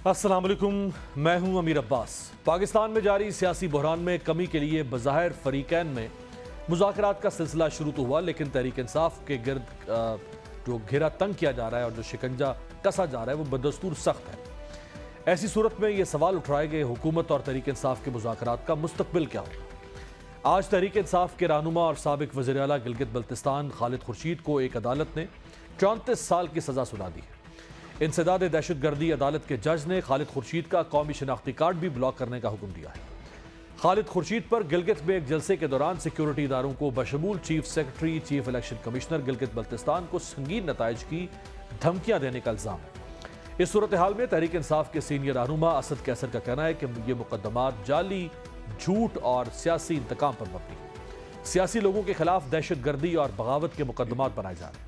السلام علیکم، میں ہوں امیر عباس۔ پاکستان میں جاری سیاسی بحران میں کمی کے لیے بظاہر فریقین میں مذاکرات کا سلسلہ شروع تو ہوا، لیکن تحریک انصاف کے گرد جو گھیرا تنگ کیا جا رہا ہے اور جو شکنجہ کسا جا رہا ہے وہ بدستور سخت ہے۔ ایسی صورت میں یہ سوال اٹھائے کہ حکومت اور تحریک انصاف کے مذاکرات کا مستقبل کیا ہوگا۔ آج تحریک انصاف کے رہنما اور سابق وزیر اعلیٰ گلگت بلتستان خالد خورشید کو ایک عدالت نے 34 سال کی سزا سنا دی ہے۔ انسداد دہشت گردی عدالت کے جج نے خالد خورشید کا قومی شناختی کارڈ بھی بلاک کرنے کا حکم دیا ہے۔ خالد خورشید پر گلگت میں ایک جلسے کے دوران سیکیورٹی اداروں کو بشمول chief secretary, chief election commissioner Gilgit Baltistan کو سنگین نتائج کی دھمکیاں دینے کا الزام ہے۔ اس صورتحال میں تحریک انصاف کے سینئر رہنما اسد قیصر کا کہنا ہے کہ یہ مقدمات جعلی، جھوٹ اور سیاسی انتقام پر مبنی ہے۔ سیاسی لوگوں کے خلاف دہشت گردی اور بغاوت کے مقدمات بنائے جا رہے ہیں۔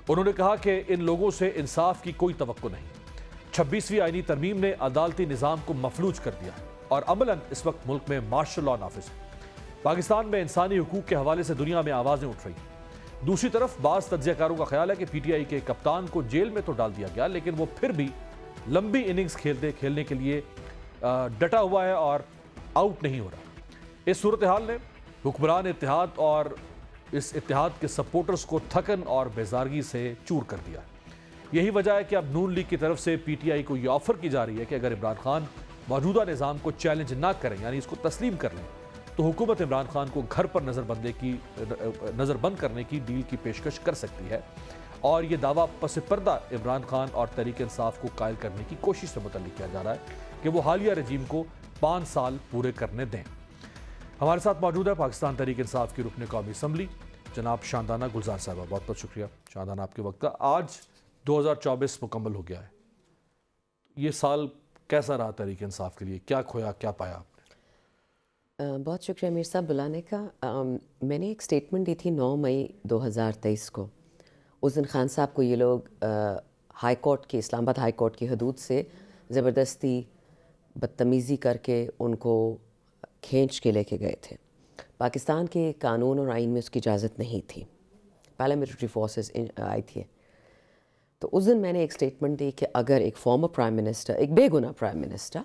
انہوں نے کہا کہ ان لوگوں سے انصاف کی کوئی توقع نہیں۔ 26ویں آئینی ترمیم نے عدالتی نظام کو مفلوج کر دیا ہے اور عملاً اس وقت ملک میں مارشل لاء نافذ ہے۔ پاکستان میں انسانی حقوق کے حوالے سے دنیا میں آوازیں اٹھ رہی ہیں۔ دوسری طرف بعض تجزیہ کاروں کا خیال ہے کہ پی ٹی آئی کے کپتان کو جیل میں تو ڈال دیا گیا، لیکن وہ پھر بھی لمبی اننگز کھیلنے کے لیے ڈٹا ہوا ہے اور آؤٹ نہیں ہو رہا۔ اس صورتحال نے حکمران اتحاد اور اس اتحاد کے سپورٹرز کو تھکن اور بیزارگی سے چور کر دیا۔ یہی وجہ ہے کہ اب نون لیگ کی طرف سے پی ٹی آئی کو یہ آفر کی جا رہی ہے کہ اگر عمران خان موجودہ نظام کو چیلنج نہ کریں، یعنی اس کو تسلیم کر لیں، تو حکومت عمران خان کو گھر پر نظر بند کرنے کی ڈیل کی پیشکش کر سکتی ہے، اور یہ دعویٰ پس پردہ عمران خان اور تحریک انصاف کو قائل کرنے کی کوشش سے متعلق کیا جا رہا ہے کہ وہ حالیہ رجیم کو 5 سال پورے کرنے دیں۔ ہمارے ساتھ موجود ہے پاکستان تحریک انصاف کی رکن قومی اسمبلی جناب شاندانہ گلزار صاحبہ۔ بہت بہت شکریہ شاندانہ آپ کے وقت کا۔ آج 2024 مکمل ہو گیا ہے، یہ سال کیسا رہا تحریک انصاف کے لیے؟ کیا کھویا، کیا پایا آپ نے؟ بہت شکریہ امیر صاحب بلانے کا۔ میں نے ایک سٹیٹمنٹ دی تھی 9 مئی 2023 کو۔ اس دن خان صاحب کو یہ لوگ ہائی کورٹ کی، اسلام آباد ہائی کورٹ کی حدود سے زبردستی بدتمیزی کر کے ان کو کھینچ کے لے کے گئے تھے۔ پاکستان کے قانون اور آئین میں اس کی اجازت نہیں تھی، پیراملٹری فورسز آئی تھی۔ تو اس دن میں نے ایک سٹیٹمنٹ دی کہ اگر ایک فارمر پرائم منسٹر، ایک بے گناہ پرائم منسٹر،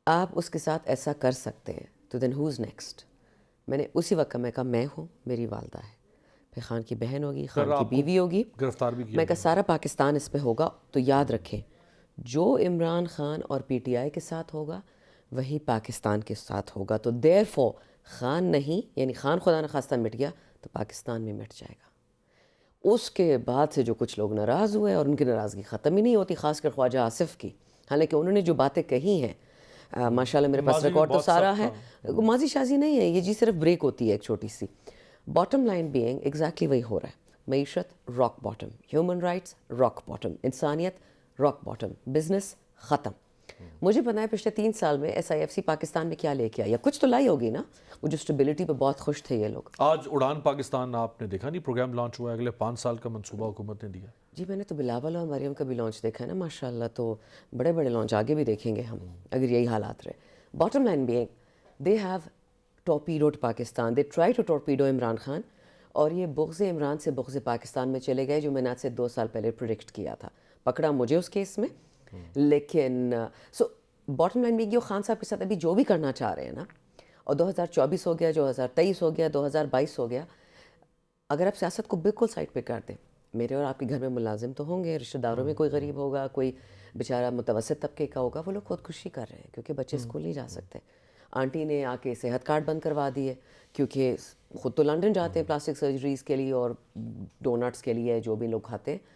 آپ اس کے ساتھ ایسا کر سکتے ہیں تو دین ہوز نیکسٹ۔ میں نے اسی وقت میں کہا میں ہوں، میری والدہ ہے، پھر خان کی بہن ہوگی، خان کی بیوی ہوگی، گرفتار بھی کیا میں کہا سارا پاکستان اس پہ ہوگا۔ تو یاد رکھیں جو عمران خان اور پی ٹی آئی کے ساتھ ہوگا وہی پاکستان کے ساتھ ہوگا۔ تو دیر فور خان نہیں، یعنی خان خدا نخواستہ مٹ گیا تو پاکستان میں مٹ جائے گا۔ اس کے بعد سے جو کچھ لوگ ناراض ہوئے اور ان کی ناراضگی ختم ہی نہیں ہوتی، خاص کر خواجہ آصف کی، حالانکہ انہوں نے جو باتیں کہی ہیں ماشاءاللہ میرے پاس ریکارڈ تو سارا ہے، ماضی شازی نہیں ہے یہ جی، صرف بریک ہوتی ہے ایک چھوٹی سی۔ باٹم لائن بینگ ایگزیکٹلی وہی ہو رہا ہے۔ معیشت rock bottom, human rights rock bottom, انسانیت راک باٹم، بزنس ختم۔ مجھے پتا ہے پچھلے 3 سال میں S I F C Pakistan میں کیا لے کے آئی، یا کچھ تو لائی ہوگی نا، وہ جو اسٹیبلٹی پہ بہت خوش تھے یہ لوگ۔ آج اڑان پاکستان آپ نے دیکھا نہیں، پروگرام لانچ ہوا ہے، اگلے 5 سال کا منصوبہ حکومت نے دیا۔ جی میں نے تو بلاول اور مریم کا بھی لانچ دیکھا ہے نا، ماشاءاللہ، تو بڑے بڑے لانچ آگے بھی دیکھیں گے ہم اگر یہی حالات رہے۔ Bottom line being they have torpedoed Pakistan, they try to torpedo Imran Khan, اور یہ بغض عمران سے بغض پاکستان میں چلے گئے، جو میں نے آج سے 2 سال پہلے پریڈکٹ کیا تھا۔ پکڑا مجھے اس کیس میں، لیکن سو باٹم لائن بینگ یہ خان صاحب کے ساتھ ابھی جو بھی کرنا چاہ رہے ہیں نا، اور 2024 ہو گیا، 2023 ہو گیا، 2022 ہو گیا، اگر آپ سیاست کو بالکل سائڈ پہ کر دیں، میرے اور آپ کے گھر میں ملازم تو ہوں گے، رشتہ داروں میں کوئی غریب ہوگا، کوئی بیچارہ متوسط طبقے کا ہوگا، وہ لوگ خودکشی کر رہے ہیں کیونکہ بچے اسکول نہیں جا سکتے۔ آنٹی نے آ کے صحت کارڈ بند کروا دیے کیونکہ خود تو لنڈن جاتے ہیں پلاسٹک سرجریز کے لیے اور ڈونٹس کے لیے جو بھی لوگ کھاتے ہیں،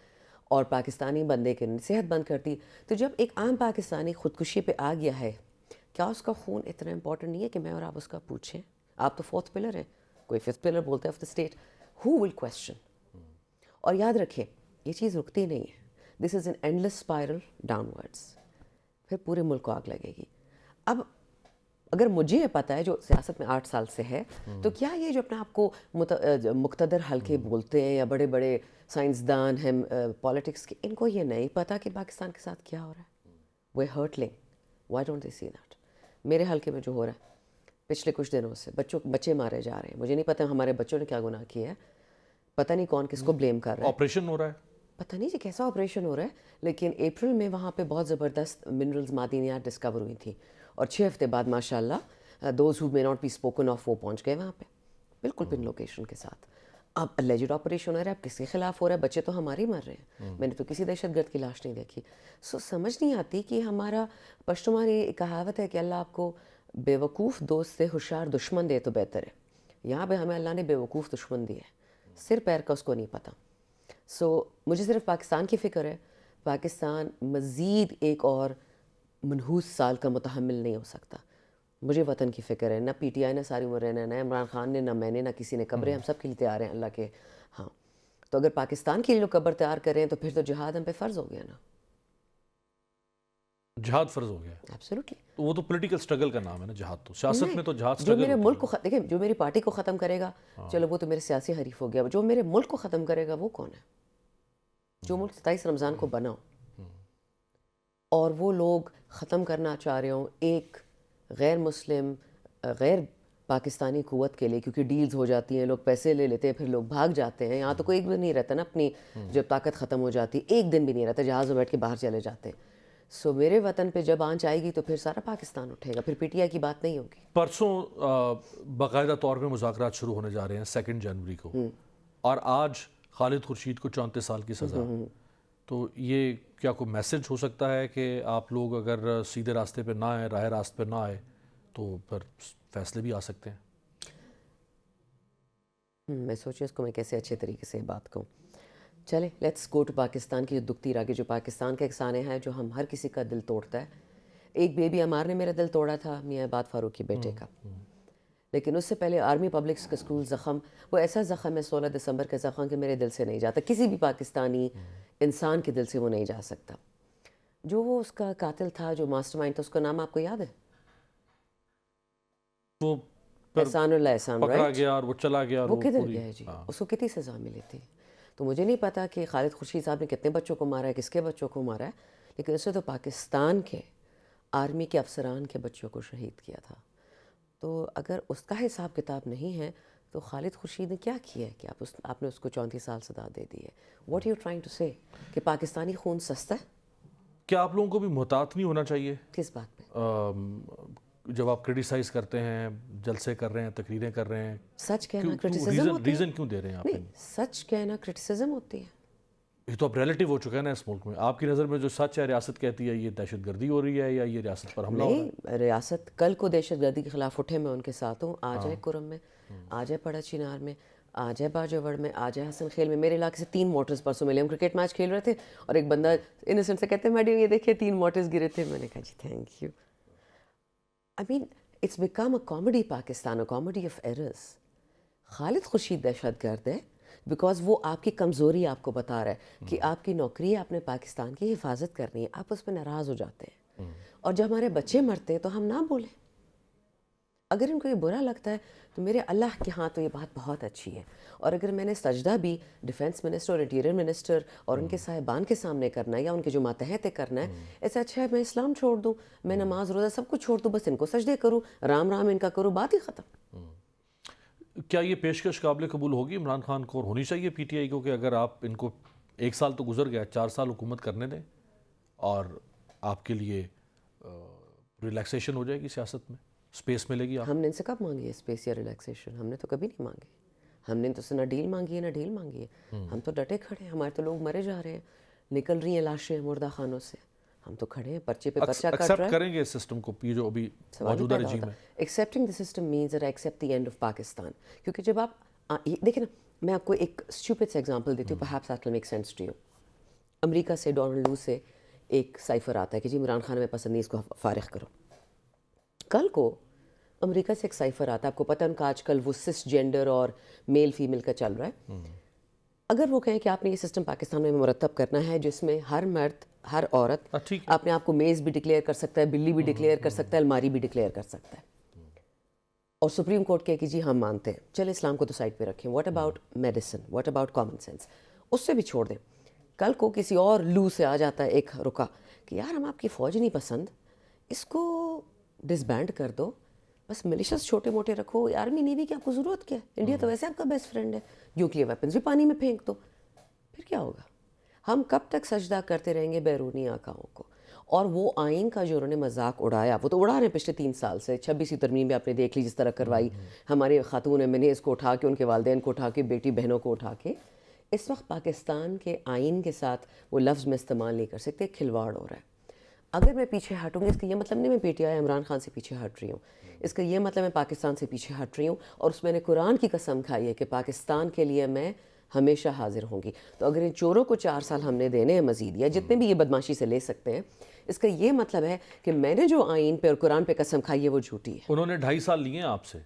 اور پاکستانی بندے کے صحت بند کر دی۔ تو جب ایک عام پاکستانی خودکشی پہ آ گیا ہے، کیا اس کا خون اتنا امپورٹنٹ نہیں ہے کہ میں اور آپ اس کا پوچھیں؟ آپ تو 4th پلر ہیں، کوئی 5th پلر بولتے ہیں of the state, who will question? اور یاد رکھیں یہ چیز رکتی نہیں ہے، this is an endless spiral downwards, پھر پورے ملک کو آگ لگے گی۔ اب اگر مجھے یہ پتہ ہے جو سیاست میں 8 سال سے ہے، تو کیا یہ جو اپنے آپ کو مقتدر حلقے بولتے ہیں یا بڑے بڑے سائنسدان ہیں پالیٹکس کے، ان کو یہ نہیں پتہ کہ پاکستان کے ساتھ کیا ہو رہا ہے؟ وہ hurtling, why don't they see that? میرے حلقے میں جو ہو رہا ہے پچھلے کچھ دنوں سے، بچے مارے جا رہے ہیں، مجھے نہیں پتہ ہمارے بچوں نے کیا گناہ کیا ہے، پتہ نہیں کون کس کو بلیم کر رہا ہے۔ آپریشن ہو رہا ہے پتہ نہیں جی کیسا آپریشن ہو رہا ہے, لیکن اپریل میں وہاں پہ بہت زبردست منرلز معدنیات ڈسکور ہوئی تھیں, اور 6 ہفتے بعد ماشاء اللہ those who may not be spoken of وہ پہنچ گئے وہاں پہ بالکل پن لوکیشن کے ساتھ. اب اللیجڈ آپریشن ہو رہا ہے, اب کس کے خلاف ہو رہا ہے؟ بچے تو ہمارے ہی مر رہے ہیں, میں نے تو کسی دہشت گرد کی لاش نہیں دیکھی. سو سمجھ نہیں آتی کہ ہمارا پشتو میں ایک کہاوت ہے کہ اللہ آپ کو بیوقوف دوست سے ہوشیار دشمن دے تو بہتر ہے. یہاں پہ ہمیں اللہ نے بیوقوف دشمن دی ہے, سر پیر کا اس کو نہیں پتہ. سو مجھے صرف پاکستان کی فکر ہے. پاکستان مزید ایک اور منحوس سال کا متحمل نہیں ہو سکتا. مجھے وطن کی فکر ہے, نہ پی ٹی آئی نے ساری عمر رہنا, نہ عمران خان نے, نہ میں نے, نہ کسی نے. قبریں ہم سب کے لیے تیار ہیں اللہ کے ہاں. تو اگر پاکستان کے لیے لوگ قبر تیار کریں تو پھر تو جہاد ہم پہ فرض ہو گیا نا. جہاد فرض ہو گیا. ایبسلیوٹلی. وہ تو پولیٹیکل سٹرگل کا نام ہے نا جہاد. تو سیاست میں تو جہاد جو سٹرگل میرے ملک کو دیکھیں, جو میری پارٹی کو ختم کرے گا چلو وہ تو میرے سیاسی حریف ہو گیا. جو میرے ملک کو ختم کرے گا وہ کون ہے؟ جو ملک 27 رمضان کو بنا ہو اور وہ لوگ ختم کرنا چاہ رہے ہوں ایک غیر مسلم غیر پاکستانی قوت کے لیے, کیونکہ ڈیلز ہو جاتی ہیں, لوگ پیسے لے لیتے ہیں, پھر لوگ بھاگ جاتے ہیں. یہاں تو کوئی ایک دن نہیں رہتا نا اپنی, جب طاقت ختم ہو جاتی ایک دن بھی نہیں رہتا, جہاز میں بیٹھ کے باہر چلے جاتے ہیں. سو میرے وطن پہ جب آنچ آئے گی تو پھر سارا پاکستان اٹھے گا, پھر پی ٹی آئی کی بات نہیں ہوگی. پرسوں باقاعدہ طور پہ مذاکرات شروع ہونے جا رہے ہیں 2 جنوری کو, اور آج خالد خورشید کو 34 سال کی سزا. تو یہ کیا کوئی میسج ہو سکتا ہے کہ آپ لوگ اگر سیدھے راستے پہ نہ آئے, راہ راست پہ نہ آئے, تو پھر فیصلے بھی آ سکتے ہیں؟ میں سوچوں اس کو میں کیسے اچھے طریقے سے بات کہوں. چلے لیٹس گو ٹو پاکستان کی جو دکھتی راگی, جو پاکستان کے ایک سانحہ ہے جو ہم ہر کسی کا دل توڑتا ہے. ایک بیبی عمار نے میرا دل توڑا تھا, میاں عباد فاروق کے بیٹے کا, لیکن اس سے پہلے آرمی پبلک اسکول زخم, وہ ایسا زخم ہے 16 دسمبر کا زخم کہ میرے دل سے نہیں جاتا, کسی بھی پاکستانی انسان کے دل سے وہ نہیں جا سکتا. جو وہ اس کا قاتل تھا, جو ماسٹر مائنڈ تھا, اس کا نام آپ کو یاد ہے؟ وہ احسان اللہ احسان, پکڑا گیا اور وہ چلا گیا. وہ کدھر گیا ہے جی؟ اس کو کتنی سزا ملی تھی؟ تو مجھے نہیں پتا کہ خالد خورشید صاحب نے کتنے بچوں کو مارا ہے, کس کے بچوں کو مارا ہے, لیکن اس نے تو پاکستان کے آرمی کے افسران کے بچوں کو شہید کیا تھا. تو اگر اس کا حساب کتاب نہیں ہے تو خالد خورشید نے کیا کیا ہے کہ آپ نے اس کو 34 سال سزا دے دی ہے؟ واٹ یو ٹرائنگ ٹو سے کہ پاکستانی خون سستا ہے؟ کیا آپ لوگوں کو بھی محتاط نہیں ہونا چاہیے کس بات پہ؟ جب آپ کرٹیسائز کرتے ہیں, جلسے کر رہے ہیں, تقریریں کر رہے ہیں, سچ کہنا کرٹیسزم ہوتی ہے. ریزن کیوں دے رہے ہیں آپ؟ نہیں, سچ کہنا کرٹیسزم ہوتی ہے. یہ تو اب ریلیٹیو ہو چکا ہے نا اس ملک میں. آپ کی نظر میں جو سچ ہے, ریاست کہتی ہے یہ دہشت گردی ہو رہی ہے, یا یہ ریاست پر حملہ ہو رہا ہے؟ نہیں, ریاست کل کو دہشت گردی کے خلاف اٹھے, میں ان کے ساتھ ہوں. آ جائے کرم میں, آ جائے پڑا چنار میں, آ جائے باجوڑ میں, آ جائے حسن خیل میں. میرے علاقے سے 3 مورٹرز پرسوں ملے. ہم کرکٹ میچ کھیل رہے تھے اور ایک بندہ انسنٹ سے کہتے ہیں میڈم یہ دیکھیے 3 مورٹرز گرے تھے. میں نے کہا جی thank you. I mean it's become a comedy Pakistan, a comedy of errors. Khalid Khurshid دہشت گرد ہے بیکاز وہ آپ کی کمزوری آپ کو بتا رہا ہے کہ آپ کی نوکری ہے, آپ نے پاکستان کی حفاظت کرنی ہے, آپ اس پہ ناراض ہو جاتے ہیں. اور جب ہمارے بچے مرتے ہیں تو ہم نہ بولیں. اگر ان کو یہ برا لگتا ہے تو میرے اللہ کے ہاں تو یہ بات بہت اچھی ہے. اور اگر میں نے سجدہ بھی ڈیفنس منسٹر اور انٹیریئر منسٹر اور ان کے صاحبان کے سامنے کرنا ہے یا ان کے جو ماتحت کرنا ہے, ایسا اچھا ہے میں اسلام چھوڑ دوں, میں نماز روزہ سب کچھ چھوڑ دوں, بس ان کو سجدے کروں, رام رام ان کا کروں, بات ہی ختم. کیا یہ پیشکش قابل قبول ہوگی عمران خان کو, اور ہونی چاہیے پی ٹی آئی کو, کہ اگر آپ ان کو 1 سال تو گزر گیا, 4 سال حکومت کرنے دیں اور آپ کے لیے ریلیکسیشن ہو جائے گی سیاست میں, اسپیس ملے گی؟ ہم نے ان سے کب مانگی ہے اسپیس یا ریلیکسیشن؟ ہم نے تو کبھی نہیں مانگی. ہم نے تو سے نہ ڈیل مانگی ہے نہ ڈیل مانگی ہے. ہم تو ڈٹے کھڑے ہیں. ہمارے تو لوگ مرے جا رہے ہیں, نکل رہی ہیں لاشیں مردہ خانوں سے. ہم تو کھڑے ہیں, پرچے پہ پرچہ کٹ رہا ہے. ایکسیپٹ کریں گے اس سسٹم کو, جو ابھی موجودہ رجیم ہے؟ Accepting the system means that I accept the end of Pakistan. کیونکہ جب آپ دیکھیں نا, میں آپ کو ایک اسٹوپڈ سے ایگزامپل دیتی ہوں, perhaps that will make sense to you. امریکہ سے ڈونلڈ لو سے ایک سائفر آتا ہے کہ جی عمران خان میں پسند نہیں, اس کو فارغ کرو. کل کو امریکہ سے ایک سائفر آتا ہے, آپ کو پتہ ہے ان کا آج کل وہ سس جینڈر اور میل فیمیل کا چل رہا ہے. اگر وہ کہیں کہ آپ نے یہ سسٹم پاکستان میں مرتب کرنا ہے جس میں ہر مرد ہر عورت اپنے آپ کو میز بھی ڈکلیئر کر سکتا ہے, بلی بھی ڈکلیئر کر سکتا ہے, الماری بھی ڈکلیئر کر سکتا ہے, اور سپریم کورٹ کہے کہ جی ہم مانتے ہیں, چلے اسلام کو تو سائڈ پہ رکھیں, what about medicine, what about common sense, اس سے بھی چھوڑ دیں. کل کو کسی اور لو سے آ جاتا ہے ایک رکا کہ یار ہم آپ کی فوج نہیں پسند, اس کو ڈسبینڈ کر دو, بس ملیشیاز چھوٹے موٹے رکھو, آرمی نیوی کی آپ کو ضرورت کیا ہے, انڈیا تو ویسے آپ کا بیسٹ فرینڈ ہے, نیوکلیئر ویپنز بھی پانی میں پھینک دو, پھر کیا ہوگا؟ ہم کب تک سجدہ کرتے رہیں گے بیرونی آقاؤں کو؟ اور وہ آئین کا جو انہوں نے مذاق اڑایا، وہ تو اڑا رہے ہیں پچھلے 3 سال سے. 26ویں ترمیم بھی آپ نے دیکھ لی جس طرح کروائی، ہمارے خاتون امنیز کو اٹھا کے، ان کے والدین کو اٹھا کے، بیٹی بہنوں کو اٹھا کے. اس وقت پاکستان کے آئین کے ساتھ وہ لفظ میں استعمال نہیں کر سکتے، کھلواڑ ہو رہا ہے. اگر میں پیچھے ہٹوں گی، اس کا یہ مطلب نہیں میں P T I Imran Khan سے پیچھے ہٹ رہی ہوں، اس کا یہ مطلب میں پاکستان سے پیچھے ہٹ رہی ہوں. اور اس میں نے قرآن کی قسم کھائی ہے کہ پاکستان کے لیے میں ہمیشہ حاضر ہوں گی. تو اگر ان چوروں کو 4 سال ہم نے دینے ہیں مزید، یا جتنے بھی یہ بدماشی سے لے سکتے ہیں، اس کا یہ مطلب ہے کہ میں نے جو آئین پہ اور قرآن پہ قسم کھائی ہے وہ جھوٹی ہے. انہوں نے 2.5 سال لیے ہیں آپ سے،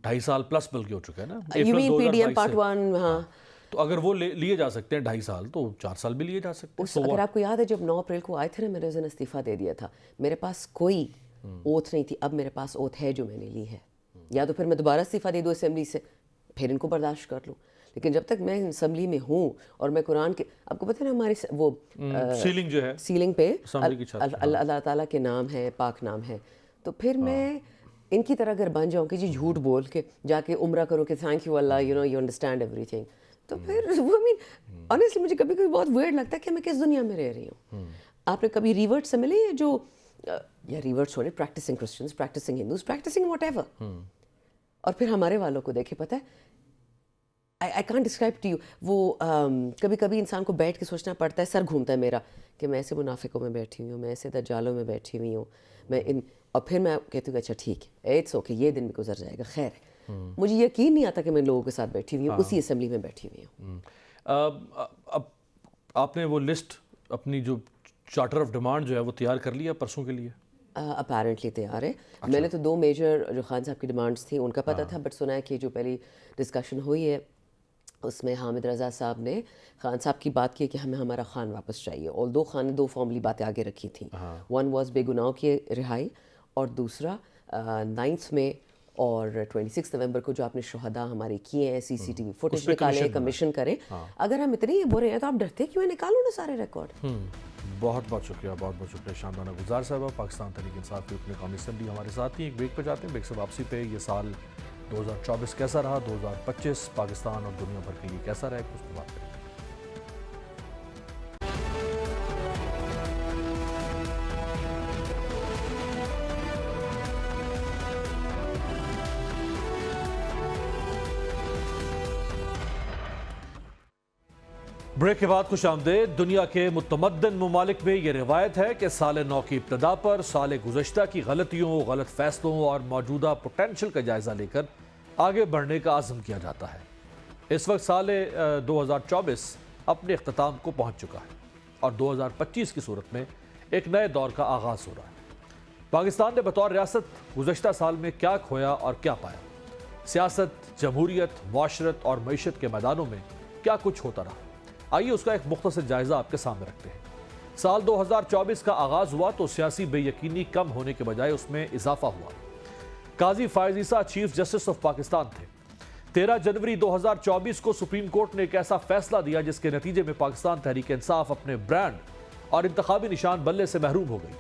2.5 سال پلس بلکہ ہو چکا ہے نا. You mean P D am part 1؟ ہاں. تو اگر وہ لیے جا سکتے ہیں 2.5 سال، تو 4 سال بھی لیے جا سکتے ہیں. اگر آپ کو یاد ہے جب 9 اپریل کو آئے تھے نا، میں نے اس دن استعفیٰ دے دیا تھا. میرے پاس کوئی اوتھ نہیں تھی، اب میرے پاس اوتھ ہے جو میں نے لی ہے. یا تو پھر میں دوبارہ استعفیٰ دے دوں اسمبلی سے، پھر ان کو برداشت کر لوں. لیکن جب تک میں اسمبلی میں ہوں اور میں قرآن کے، آپ کو پتہ ہے نا ہماری وہ سیلنگ جو ہے، سیلنگ پہ اللہ اللہ تعالیٰ کے نام ہے، پاک نام ہے. تو پھر میں ان کی طرح اگر بن جاؤں کہ جی جھوٹ بول کے جا کے عمرہ کروں کہ thank you Allah, you know you understand everything, تو پھر وہ آنیسٹلی مجھے کبھی کبھی بہت ویئرڈ لگتا ہے کہ میں کس دنیا میں رہ رہی ہوں. آپ نے کبھی ریورٹ سے ملے ہیں جو، یا revert sorry, practicing Christians, practicing Hindus, practicing whatever, اور پھر ہمارے والوں کو دیکھے پتہ ہے I can't describe to you. وہ کبھی کبھی انسان کو بیٹھ کے سوچنا پڑتا ہے، سر گھومتا ہے میرا کہ میں ایسے منافقوں میں بیٹھی ہوئی ہوں، میں ایسے دجالوں میں بیٹھی ہوئی ہوں، میں اور پھر میں کہتی ہوں اچھا ٹھیک ہے، اٹس اوکے، یہ دن بھی گزر جائے گا، خیر ہے. مجھے یقین نہیں آتا کہ میں لوگوں کے ساتھ بیٹھی ہوئی ہوں، اسی اسمبلی میں بیٹھی ہوئی ہوں. اب آپ نے وہ لسٹ اپنی جو چارٹر آف ڈیمانڈ جو ہے وہ تیار کر لیا پرسوں کے لیے؟ اپیرنٹلی تیار ہے. میں نے تو 2 میجر جو خان صاحب کی ڈیمانڈس تھیں ان کا پتہ تھا، بٹ سنا ہے کہ جو پہلی ڈسکشن ہوئی ہے اس میں حامد رضا صاحب نے خان صاحب کی بات کی کہ ہمیں ہمارا خان واپس چاہیے. اور 2 خان نے 2 فارملی باتیں آگے رکھی تھیں. ون واز بے گناہوں کی رہائی، اور دوسرا 9 میں اور 26 نومبر کو جو آپ نے شہداء ہمارے کیے ہیں، سی سی ٹی وی فوٹیج نکالیں، کمیشن کریں. اگر ہم اتنے ہی برے ہیں تو آپ ڈرتے کیوں ہیں؟ نکالو نا سارے ریکارڈ. بہت بہت شکریہ، بہت بہت شکریہ شاندانہ گزار صاحبہ. پاکستان تحریک انصاف کی رکن قومی اسمبلی ہمارے ساتھ ہی. ایک بریک پہ جاتے ہیں، بریک سے واپسی پہ یہ سال 2024 کیسا رہا، 2025 پاکستان اور دنیا بھر کے لیے کیسا رہا، اس پہ بات کریں. بریک کے بعد خوش آمدید. دنیا کے متمدن ممالک میں یہ روایت ہے کہ سال نو کی ابتدا پر سال گزشتہ کی غلطیوں، غلط فیصلوں اور موجودہ پوٹینشل کا جائزہ لے کر آگے بڑھنے کا عزم کیا جاتا ہے. اس وقت سال 2024 اپنے اختتام کو پہنچ چکا ہے اور 2025 کی صورت میں ایک نئے دور کا آغاز ہو رہا ہے. پاکستان نے بطور ریاست گزشتہ سال میں کیا کھویا اور کیا پایا؟ سیاست، جمہوریت، معاشرت اور معیشت کے میدانوں میں کیا کچھ ہوتا رہا؟ آئیے اس کا ایک مختصر جائزہ آپ کے سامنے رکھتے ہیں. سال 2024 کا آغاز ہوا تو سیاسی بے یقینی کم ہونے کے بجائے اس میں اضافہ ہوا. قاضی فائز عیسیٰ چیف جسٹس آف پاکستان تھے. 13 جنوری 2024 کو سپریم کورٹ نے ایک ایسا فیصلہ دیا جس کے نتیجے میں پاکستان تحریک انصاف اپنے برانڈ اور انتخابی نشان بلے سے محروم ہو گئی.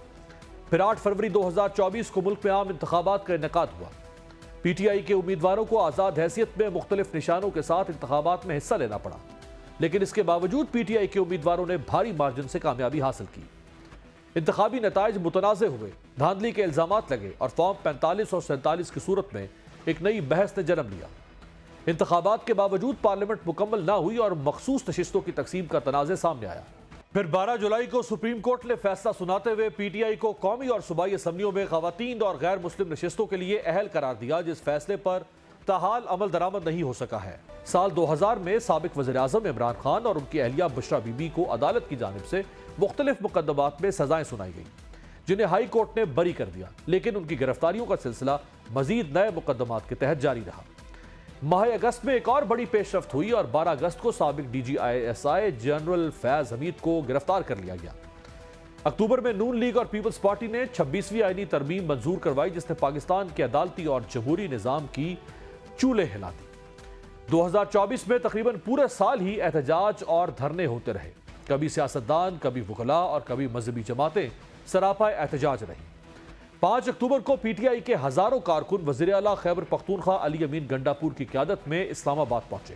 پھر 8 فروری 2024 کو ملک میں عام انتخابات کا انعقاد ہوا. پی ٹی آئی کے امیدواروں کو آزاد حیثیت میں مختلف نشانوں کے ساتھ انتخابات میں حصہ لینا پڑا، لیکن اس کے باوجود پی ٹی آئی کے امیدواروں نے بھاری مارجن سے کامیابی حاصل کی. انتخابی نتائج متنازع ہوئے، دھاندلی کے الزامات لگے اور فارم 45 اور 47 کی صورت میں ایک نئی بحث نے جنم لیا. انتخابات کے باوجود پارلیمنٹ مکمل نہ ہوئی اور مخصوص نشستوں کی تقسیم کا تنازع سامنے آیا. پھر 12 جولائی کو سپریم کورٹ نے فیصلہ سناتے ہوئے پی ٹی آئی کو قومی اور صوبائی اسمبلیوں میں خواتین اور غیر مسلم نشستوں کے لیے اہل قرار دیا، جس فیصلے پر تاحال عمل درآمد نہیں ہو سکا ہے. سال 2000 میں سابق وزیر اعظم عمران خان اور ان کی اہلیہ بشرا بی بی کو عدالت کی جانب سے مختلف مقدمات میں سزائیں سنائی گئیں، جنہیں ہائی کورٹ نے بری کر دیا، لیکن ان کی گرفتاریوں کا سلسلہ مزید نئے مقدمات کے تحت جاری رہا. ماہ اگست میں ایک اور بڑی پیش رفت ہوئی اور 12 اگست کو سابق D G I S I general Faiz Hameed کو گرفتار کر لیا گیا. اکتوبر میں نون لیگ اور پیپلز پارٹی نے 26ویں آئینی ترمیم منظور کروائی، جس نے پاکستان کے عدالتی اور جمہوری نظام کی چولے ہلا دی. 2024 میں تقریباً پورے سال ہی احتجاج اور دھرنے ہوتے رہے. کبھی سیاستدان، کبھی وکلاء اور کبھی مذہبی جماعتیں سراپا احتجاج رہیں. 5 اکتوبر کو پی ٹی آئی کے ہزاروں کارکن وزیر اعلیٰ خیبر پختونخوا علی امین گنڈاپور کی قیادت میں اسلام آباد پہنچے.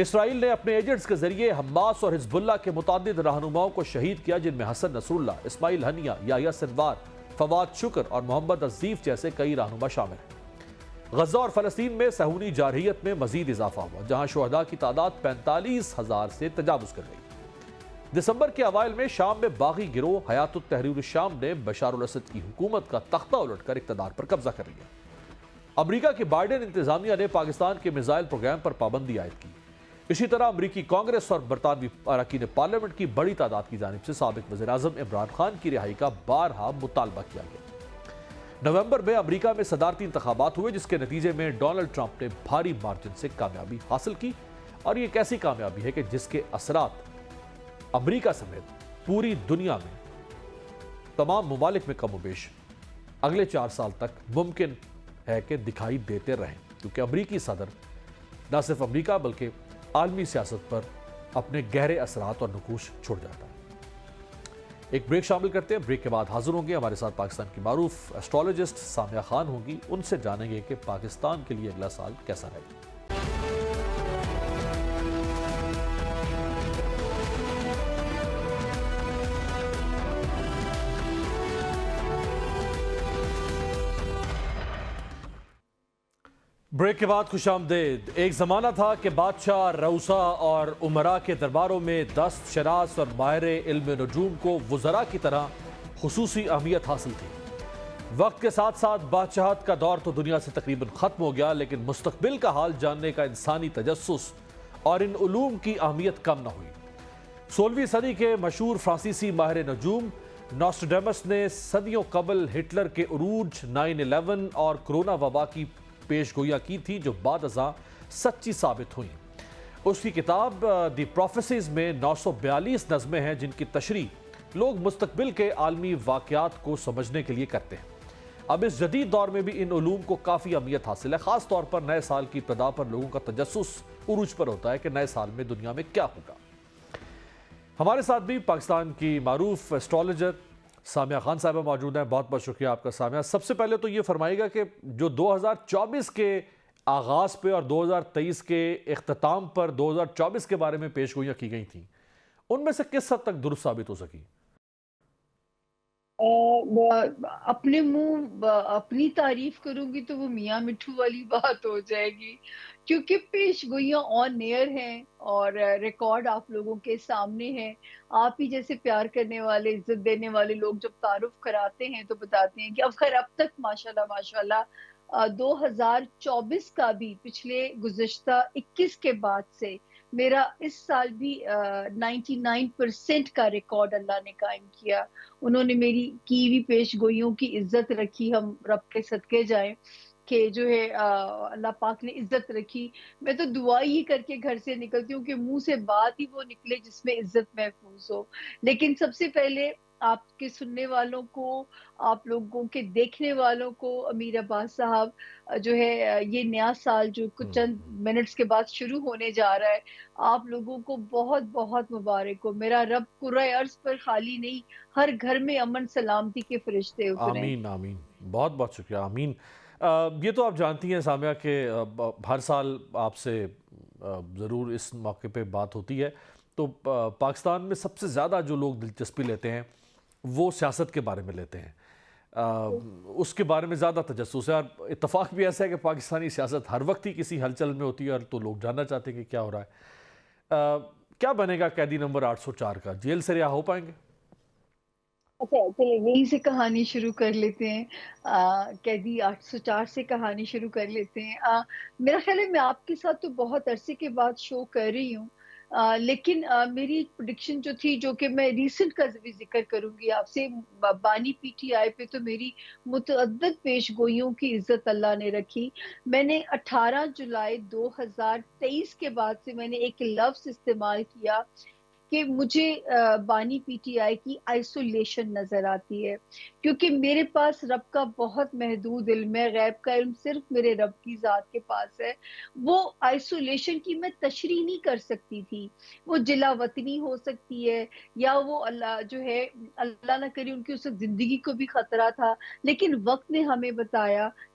اسرائیل نے اپنے ایجنٹس کے ذریعے حماس اور حزب اللہ کے متعدد رہنماؤں کو شہید کیا، جن میں حسن نصر اللہ، اسماعیل ہنیہ، یحییٰ سنوار، فواد شکر اور محمد عزیف جیسے کئی رہنما شامل ہیں۔ غزہ اور فلسطین میں صہیونی جارحیت میں مزید اضافہ ہوا، جہاں شہداء کی تعداد 45,000 سے تجاوز کر گئی۔ دسمبر کے اوائل میں شام میں باغی گروہ حیات التحریر الشام نے بشار الاسد کی حکومت کا تختہ الٹ کر اقتدار پر قبضہ کر لیا۔ امریکہ کی بائیڈن انتظامیہ نے پاکستان کے میزائل پروگرام پر پابندی عائد کی۔ اسی طرح امریکی کانگریس اور برطانوی اراکین پارلیمنٹ کی بڑی تعداد کی جانب سے سابق وزیر اعظم عمران خان کی رہائی کا بارہا مطالبہ کیا گیا۔ نومبر میں امریکہ میں صدارتی انتخابات ہوئے، جس کے نتیجے میں ڈونلڈ ٹرمپ نے بھاری مارجن سے کامیابی حاصل کی، اور یہ ایک ایسی کامیابی ہے کہ جس کے اثرات امریکہ سمیت پوری دنیا میں تمام ممالک میں کم و بیش اگلے 4 سال تک ممکن ہے کہ دکھائی دیتے رہیں، کیونکہ امریکی صدر نہ صرف امریکہ بلکہ عالمی سیاست پر اپنے گہرے اثرات اور نقوش چھوڑ جاتا ہے۔ ایک بریک شامل کرتے ہیں، بریک کے بعد حاضر ہوں گے ہمارے ساتھ پاکستان کی معروف ایسٹرولوجسٹ سامیہ خان ہوں گی، ان سے جانیں گے کہ پاکستان کے لیے اگلا سال کیسا رہے گا۔ بریک کے بعد خوش آمدید۔ ایک زمانہ تھا کہ بادشاہ، رؤسا اور امراء کے درباروں میں دست شناس اور ماہر علم نجوم کو وزراء کی طرح خصوصی اہمیت حاصل تھی۔ وقت کے ساتھ ساتھ بادشاہت کا دور تو دنیا سے تقریباً ختم ہو گیا، لیکن مستقبل کا حال جاننے کا انسانی تجسس اور ان علوم کی اہمیت کم نہ ہوئی۔ 16ویں صدی کے مشہور فرانسیسی ماہر نجوم نوسٹریڈمس نے صدیوں قبل ہٹلر کے عروج، 9/11 اور کرونا وبا کی پیش گوئیاں کی تھی، جو بعد ازاں سچی ثابت ہوئیں۔ اس کی کتاب دی پروفیسیز میں 942 نظمیں ہیں، جن کی تشریح لوگ مستقبل کے عالمی واقعات کو سمجھنے کے لیے کرتے ہیں۔ اب اس جدید دور میں بھی ان علوم کو کافی اہمیت حاصل ہے، خاص طور پر نئے سال کی ابتدا پر لوگوں کا تجسس عروج پر ہوتا ہے کہ نئے سال میں دنیا میں کیا ہوگا۔ ہمارے ساتھ بھی پاکستان کی معروف ایسٹرولوجر سامیہ خان صاحبہ موجود ہیں۔ بہت بہت شکریہ آپ کا سامیہ۔ سب سے پہلے تو یہ فرمائیے گا کہ جو 2024 کے آغاز پہ اور 2023 کے اختتام پر 2024 کے بارے میں پیش گوئیاں کی گئی تھیں، ان میں سے کس حد تک درست ثابت ہو سکی؟ اپنے منہ اپنی تعریف کروں گی تو وہ میاں مٹھو والی بات ہو جائے گی، کیونکہ پیش گوئیاں آن ایئر ہیں اور ریکارڈ آپ لوگوں کے سامنے ہیں۔ آپ ہی جیسے پیار کرنے والے، عزت دینے والے لوگ جب تعارف کراتے ہیں تو بتاتے ہیں کہ اب تک ماشاءاللہ ماشاءاللہ 2024 کا بھی پچھلے گزشتہ 21 کے بعد سے میرا اس سال بھی 99% کا ریکارڈ اللہ نے قائم کیا۔ انہوں نے میری کی ہوئی پیش گوئیوں کی عزت رکھی، ہم رب کے صدقے جائیں کہ جو ہے اللہ پاک نے عزت رکھی۔ میں تو دعا ہی کر کے گھر سے نکلتی ہوں کہ منہ سے بات ہی وہ نکلے جس میں عزت محفوظ ہو۔ لیکن سب سے پہلے آپ کے سننے والوں کو، آپ لوگوں کے دیکھنے والوں کو، امیر عباس صاحب جو ہے یہ نیا سال جو کچھ چند منٹس کے بعد شروع ہونے جا رہا ہے، آپ لوگوں کو بہت بہت مبارک ہو۔ میرا رب کرۂ ارض پر خالی نہیں، ہر گھر میں امن سلامتی کے فرشتے اتریں۔ آمین آمین، بہت بہت شکریہ، آمین۔ یہ تو آپ جانتی ہیں سامیہ کہ ہر سال آپ سے ضرور اس موقع پہ بات ہوتی ہے، تو پاکستان میں سب سے زیادہ جو لوگ دلچسپی لیتے ہیں وہ سیاست کے بارے میں لیتے ہیں، اس کے بارے میں زیادہ تجسس ہے، اور اتفاق بھی ایسا ہے کہ پاکستانی سیاست ہر وقت ہی کسی ہلچل میں ہوتی ہے، اور تو لوگ جاننا چاہتے ہیں کہ کیا ہو رہا ہے۔ کیا بنے گا قیدی نمبر 804 کا؟ جیل سے رہا ہو پائیں گے؟ اچھا چلے یہیں سے کہانی شروع کر لیتے ہیں، قیدی 804 سے کہانی شروع کر لیتے ہیں۔ میرا خیال ہے میں آپ کے ساتھ تو بہت عرصے کے بعد شو کر رہی ہوں، لیکن میری پریڈکشن جو تھی، جو کہ میں ریسنٹ کا بھی ذکر کروں گی آپ سے، بانی پی ٹی آئی پہ تو میری متعدد پیش گوئیوں کی عزت اللہ نے رکھی۔ میں نے 18 جولائی 2023 کے بعد سے میں نے ایک لفظ استعمال کیا کہ مجھے بانی پی ٹی آئی کی آئسولیشن نظر آتی ہے، کیونکہ میرے پاس رب کا بہت محدود علم ہے، غیب کا علم صرف میرے رب کی ذات کے پاس ہے۔ وہ آئسولیشن کی میں تشریح نہیں کر سکتی تھی، وہ جلا وطنی ہو سکتی ہے، یا وہ اللہ جو ہے اللہ نہ کرے ان کی اس وقت زندگی کو بھی خطرہ تھا، لیکن وقت نے ہمیں بتایا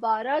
12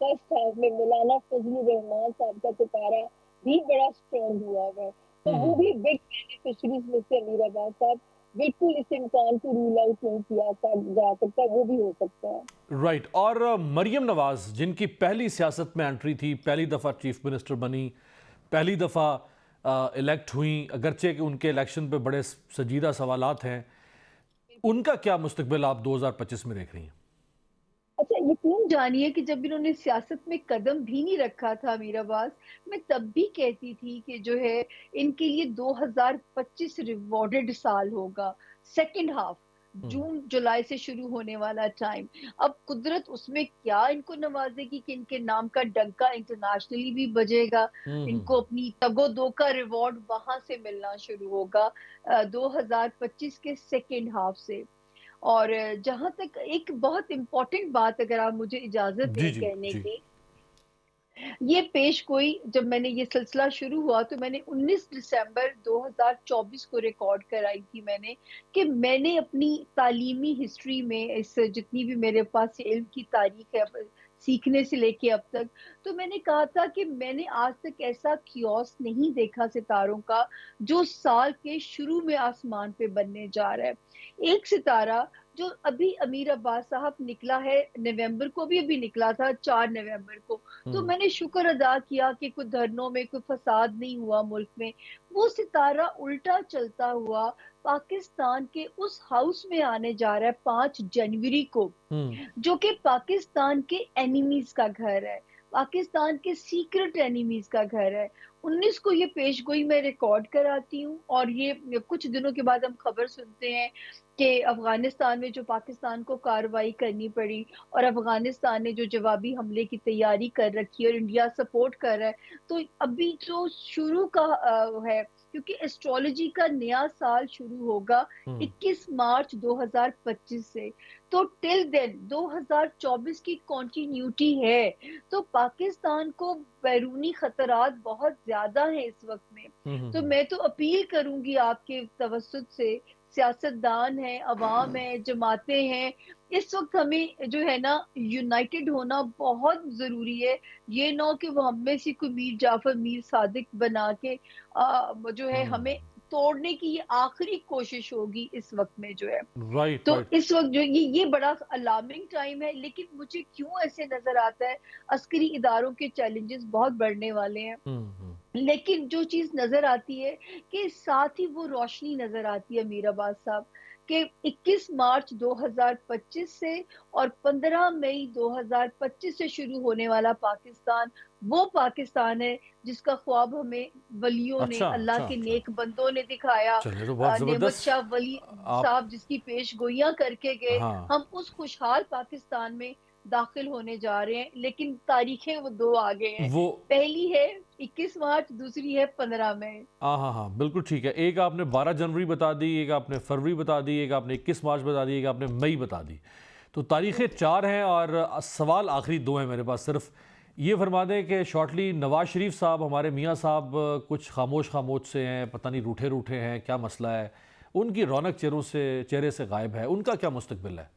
فرسٹ ہاف میں مولانا فضل الرحمان صاحب کا ستارہ بھی بڑا اسٹرانگ ہوا ہوا ہے، تو وہ بھی بگ بینیفیشریز میں سے امیر عباس صاحب بالکل اس امکان کو رول آؤٹ نہیں کیا جا سکتا، وہ بھی ہو سکتا ہے۔ رائٹ، اور مریم نواز جن کی پہلی سیاست میں انٹری تھی، پہلی دفعہ چیف منسٹر بنی، پہلی دفعہ الیکٹ ہوئیں، اگرچہ کہ ان کے الیکشن پہ بڑے سنجیدہ سوالات ہیں، ان کا کیا مستقبل آپ 2025 میں دیکھ رہی ہیں؟ اچھا یقین جانیے کہ جب انہوں نے سیاست میں قدم بھی نہیں رکھا تھا امیر عباس، میں تب بھی کہتی تھی کہ جو ہے ان کے لیے 2025 ریوارڈڈ سال ہوگا، سیکنڈ ہاف، جون جولائی سے شروع ہونے والا ٹائم۔ اب قدرت اس میں کیا ان کو نوازے گی کہ ان کے نام کا ڈنکا انٹرنیشنلی بھی بجے گا، ان کو اپنی تگ و دو کا ریوارڈ وہاں سے ملنا شروع ہوگا 2025 کے سیکنڈ ہاف سے۔ اور جہاں تک ایک بہت امپورٹنٹ بات اگر آپ مجھے اجازت جی دیں جی کہنے جی۔ کی، یہ پیش گوئی جب میں نے یہ سلسلہ شروع ہوا تو میں نے 19 دسمبر 2024 کو ریکارڈ کرائی تھی کہ میں نے اپنی تعلیمی ہسٹری میں اس جتنی بھی میرے پاس علم کی تاریخ ہے سیکھنے سے لے کے اب تک، تو میں نے کہا تھا کہ میں نے آج تک ایسا کیوس نہیں دیکھا ستاروں کا جو سال کے شروع میں آسمان پہ بننے جا رہا ہے۔ ایک ستارہ جو ابھی امیر عباس صاحب نکلا ہے، نومبر کو بھی ابھی نکلا تھا 4 نومبر کو، تو میں نے شکر ادا کیا کہ کوئی دھرنوں میں کوئی فساد نہیں ہوا ملک میں۔ وہ ستارہ الٹا چلتا ہوا پاکستان کے اس ہاؤس میں آنے جا رہا ہے 5 جنوری کو، جو کہ پاکستان کے اینیمیز کا گھر ہے، پاکستان کے سیکرٹ اینیمیز کا گھر ہے۔ 19 کو یہ پیش گوئی میں ریکارڈ کراتی ہوں، اور یہ کچھ دنوں کے بعد ہم خبر سنتے ہیں کہ افغانستان میں جو پاکستان کو کارروائی کرنی پڑی، اور افغانستان نے جو جوابی حملے کی تیاری کر رکھی ہے اور انڈیا سپورٹ کر رہا ہے، تو ابھی جو شروع کا ہے، کیونکہ ایسٹرولوجی کا نیا سال شروع ہوگا 21 مارچ 2025 سے، تو ٹل دین 2024 کی کنٹینیوٹی ہے، تو پاکستان کو بیرونی خطرات بہت زیادہ ہیں اس وقت میں۔ تو میں تو اپیل کروں گی آپ کے توسط سے، سیاستدان ہیں، عوام ہیں، جماعتیں ہیں، اس وقت ہمیں جو ہے نا یونائٹڈ ہونا بہت ضروری ہے۔ یہ نہ کہ وہ ہم میں سے کوئی میر جعفر میر صادق بنا کے جو ہے ہمیں توڑنے کی یہ آخری کوشش ہوگی اس وقت میں جو ہے۔ رائٹ تو رائٹ۔ اس وقت جو یہ بڑا الارمنگ ٹائم ہے، لیکن مجھے کیوں ایسے نظر آتا ہے عسکری اداروں کے چیلنجز بہت بڑھنے والے ہیں، لیکن جو چیز نظر آتی ہے کہ ساتھ ہی وہ روشنی نظر آتی ہے امیر عباس صاحب، کہ 21 مارچ 2025 سے اور 15 مئی 2025 سے شروع ہونے والا پاکستان وہ پاکستان ہے جس کا خواب ہمیں ولیوں نے، اچھا اللہ اچھا کے اچھا، نیک بندوں نے دکھایا، چلے تو بہت نعمت زبردست۔ شاہ ولی آپ، صاحب جس کی پیش گوئیاں کر کے گئے، ہاں، ہم اس خوشحال پاکستان میں داخل ہونے جا رہے ہیں، لیکن تاریخیں وہ دو آگے ہیں، وہ، پہلی ہے 21 مارچ، دوسری ہے 15 مئی۔ ہاں ہاں ہاں بالکل ٹھیک ہے، ایک آپ نے 12 جنوری بتا دی، ایک آپ نے فروری بتا دی، ایک آپ نے 21 مارچ بتا دی، ایک آپ نے مئی بتا دی، تو تاریخیں 4 ہیں، اور سوال آخری 2 ہیں میرے پاس۔ صرف یہ فرما دیں کہ شارٹلی نواز شریف صاحب، ہمارے میاں صاحب کچھ خاموش خاموش سے ہیں، پتہ نہیں روٹھے روٹھے ہیں، کیا مسئلہ ہے؟ ان کی رونق چہرے سے غائب ہے، ان کا کیا مستقبل ہے؟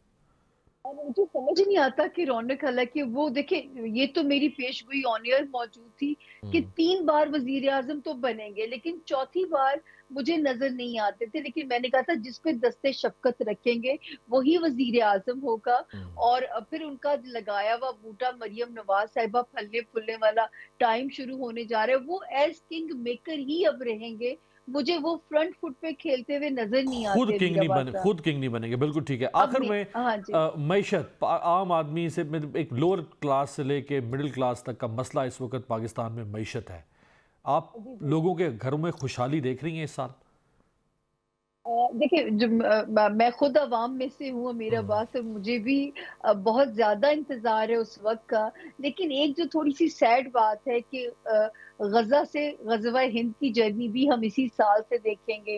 اب مجھے سمجھ نہیں آتا کہ رونق، حالانکہ وہ دیکھیں یہ تو میری پیش گوئی آن ایئر موجود تھی کہ 3 بار وزیر اعظم تو بنیں گے، لیکن چوتھی بار مجھے نظر نہیں آتے تھے، لیکن میں نے کہا تھا جس پہ دستے شفقت رکھیں گے وہی وزیر اعظم ہوگا، اور پھر ان کا لگایا ہوا بوٹا مریم نواز صاحبہ پھلنے پھولنے والا ٹائم شروع ہونے جا رہا ہے، وہ ایز کنگ میکر ہی اب رہیں گے، مجھے وہ فرنٹ فٹ پہ کھیلتے ہوئے نظر نہیں آتے امیر عباس صاحب۔ خود کنگ نہیں بنیں گے، بالکل ٹھیک ہے۔ اب آخر میں میں ہاں جی، معیشت، عام آدمی سے، ایک لوور کلاس سے لے کے مڈل کلاس تک کا مسئلہ اس وقت پاکستان میں معیشت ہے، آپ لوگوں کے گھروں میں خوشحالی دیکھ رہی ہیں اس سال؟ دیکھیں میں خود عوام میں سے ہوں امیر عباس، اور مجھے بھی بہت زیادہ انتظار ہے اس وقت کا، لیکن ایک جو تھوڑی سی سیڈ بات ہے کہ غزہ سے غزوہ ہند کی جرنی بھی ہم اسی سال سے دیکھیں گے،